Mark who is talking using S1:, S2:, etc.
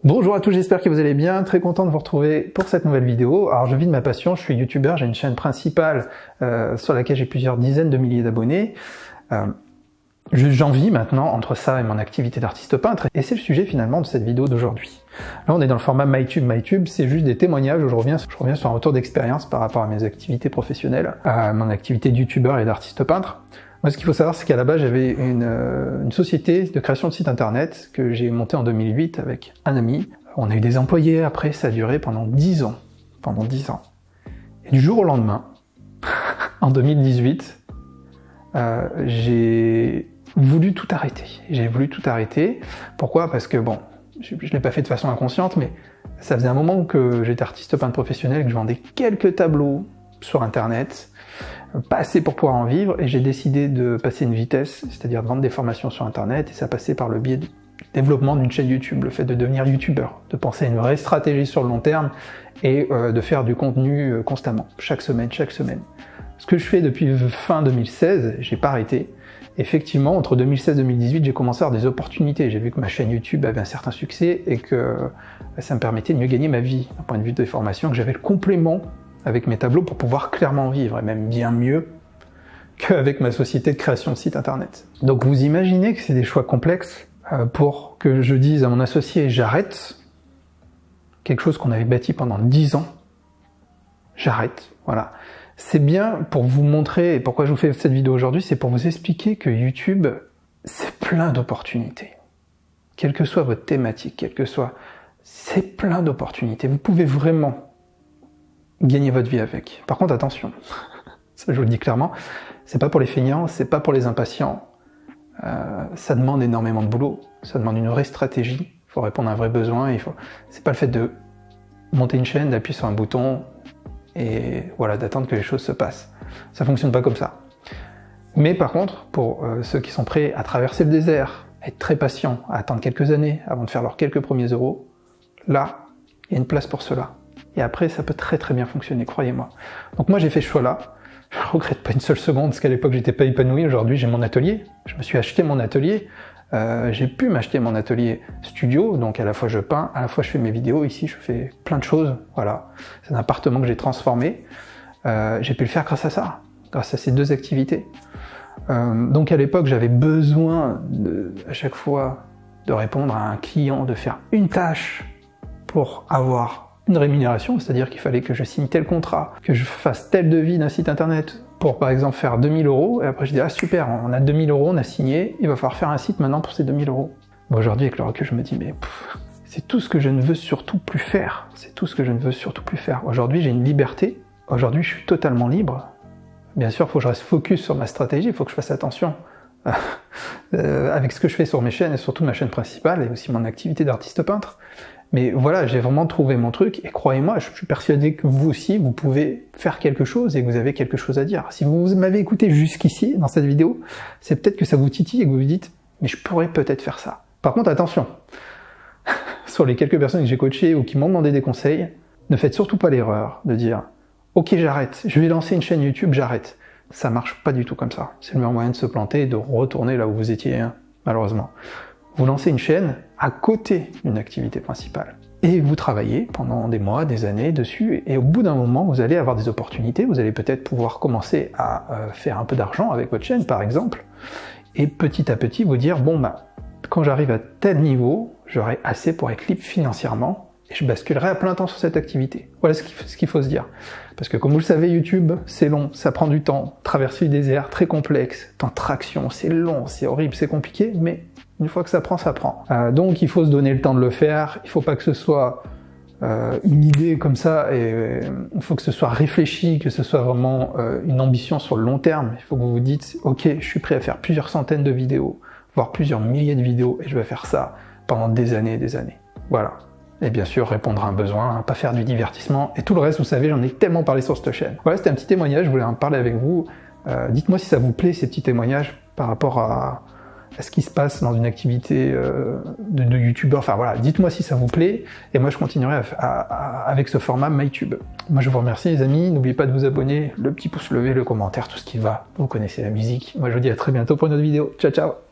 S1: Bonjour à tous, j'espère que vous allez bien, très content de vous retrouver pour cette nouvelle vidéo. Alors je vis de ma passion, je suis youtubeur, j'ai une chaîne principale sur laquelle j'ai plusieurs dizaines de milliers d'abonnés. J'en vis maintenant entre ça et mon activité d'artiste peintre, et c'est le sujet finalement de cette vidéo d'aujourd'hui. Là on est dans le format MyTube. MyTube c'est juste des témoignages où je reviens sur un retour d'expérience par rapport à mes activités professionnelles, à mon activité de youtubeur et d'artiste peintre. Moi, ce qu'il faut savoir, c'est qu'à la base, j'avais une société de création de sites internet que j'ai montée en 2008 avec un ami. On a eu des employés après, ça a duré pendant 10 ans. Pendant 10 ans. Et du jour au lendemain, en 2018, j'ai voulu tout arrêter. J'ai voulu tout arrêter. Pourquoi ? Parce que bon, je ne l'ai pas fait de façon inconsciente, mais ça faisait un moment que j'étais artiste peintre professionnel, que je vendais quelques tableaux sur internet, pas assez pour pouvoir en vivre, et j'ai décidé de passer une vitesse, c'est-à-dire de vendre des formations sur internet, et ça passait par le biais du développement d'une chaîne YouTube, le fait de devenir youtubeur, de penser à une vraie stratégie sur le long terme, et de faire du contenu constamment, chaque semaine. Ce que je fais depuis fin 2016, j'ai pas arrêté. Effectivement, entre 2016 et 2018, j'ai commencé à avoir des opportunités. J'ai vu que ma chaîne YouTube avait un certain succès, et que ça me permettait de mieux gagner ma vie, d'un point de vue des formations, que j'avais le complément avec mes tableaux pour pouvoir clairement vivre, et même bien mieux qu'avec ma société de création de site internet. Donc vous imaginez que c'est des choix complexes pour que je dise à mon associé j'arrête quelque chose qu'on avait bâti pendant 10 ans, j'arrête, voilà. C'est bien pour vous montrer, et pourquoi je vous fais cette vidéo aujourd'hui, c'est pour vous expliquer que YouTube, c'est plein d'opportunités. Quelle que soit votre thématique, c'est plein d'opportunités. Vous pouvez vraiment gagner votre vie avec. Par contre, attention, ça je vous le dis clairement, c'est pas pour les feignants, c'est pas pour les impatients. Ça demande énormément de boulot, ça demande une vraie stratégie, il faut répondre à un vrai besoin, c'est pas le fait de monter une chaîne, d'appuyer sur un bouton et voilà, d'attendre que les choses se passent. Ça fonctionne pas comme ça. Mais par contre, pour ceux qui sont prêts à traverser le désert, à être très patients, à attendre quelques années avant de faire leurs quelques premiers euros, là, il y a une place pour cela. Et après, ça peut très très bien fonctionner, croyez-moi. Donc moi, j'ai fait ce choix-là. Je regrette pas une seule seconde, parce qu'à l'époque, j'étais pas épanoui. Aujourd'hui, j'ai mon atelier. Je me suis acheté mon atelier. J'ai pu m'acheter mon atelier studio. Donc à la fois, je peins, à la fois, je fais mes vidéos. Ici, je fais plein de choses. Voilà. C'est un appartement que j'ai transformé. J'ai pu le faire grâce à ça, grâce à ces deux activités. Donc à l'époque, j'avais besoin, à chaque fois, de répondre à un client, de faire une tâche pour avoir une rémunération, c'est-à-dire qu'il fallait que je signe tel contrat, que je fasse tel devis d'un site internet pour par exemple faire 2000 €, et après je dis ah super, on a 2000 €, on a signé, il va falloir faire un site maintenant pour ces 2000 €. Bon, aujourd'hui avec le recul je me dis mais c'est tout ce que je ne veux surtout plus faire, Aujourd'hui j'ai une liberté, aujourd'hui je suis totalement libre. Bien sûr il faut que je reste focus sur ma stratégie, il faut que je fasse attention avec ce que je fais sur mes chaînes, et surtout ma chaîne principale et aussi mon activité d'artiste peintre. Mais voilà, j'ai vraiment trouvé mon truc, et croyez-moi, je suis persuadé que vous aussi, vous pouvez faire quelque chose et que vous avez quelque chose à dire. Si vous m'avez écouté jusqu'ici, dans cette vidéo, c'est peut-être que ça vous titille et que vous vous dites « mais je pourrais peut-être faire ça ». Par contre, attention, sur les quelques personnes que j'ai coachées ou qui m'ont demandé des conseils, ne faites surtout pas l'erreur de dire « ok, j'arrête, je vais lancer une chaîne YouTube, j'arrête ». Ça marche pas du tout comme ça. C'est le meilleur moyen de se planter et de retourner là où vous étiez, hein, malheureusement. Vous lancez une chaîne à côté d'une activité principale. Et vous travaillez pendant des mois, des années dessus, et au bout d'un moment, vous allez avoir des opportunités, vous allez peut-être pouvoir commencer à faire un peu d'argent avec votre chaîne, par exemple, et petit à petit vous dire, bon bah, quand j'arrive à tel niveau, j'aurai assez pour être libre financièrement, et je basculerai à plein temps sur cette activité. Voilà ce qu'il faut se dire. Parce que comme vous le savez, YouTube, c'est long, ça prend du temps, traverser le désert, très complexe, temps de traction, c'est long, c'est horrible, c'est compliqué, mais une fois que ça prend, ça prend. Donc il faut se donner le temps de le faire, il faut pas que ce soit une idée comme ça, et il faut que ce soit réfléchi, que ce soit vraiment une ambition sur le long terme. Il faut que vous vous dites, ok, je suis prêt à faire plusieurs centaines de vidéos, voire plusieurs milliers de vidéos, et je vais faire ça pendant des années et des années. Voilà. Et bien sûr, répondre à un besoin, pas faire du divertissement, et tout le reste, vous savez, j'en ai tellement parlé sur cette chaîne. Voilà, c'était un petit témoignage, je voulais en parler avec vous. Dites-moi si ça vous plaît, ces petits témoignages, par rapport à ce qui se passe dans une activité de youtubeur. Enfin voilà, dites-moi si ça vous plaît, et moi je continuerai avec ce format MyTube. Moi je vous remercie les amis, n'oubliez pas de vous abonner, le petit pouce levé, le commentaire, tout ce qui va, vous connaissez la musique. Moi je vous dis à très bientôt pour une autre vidéo, ciao ciao.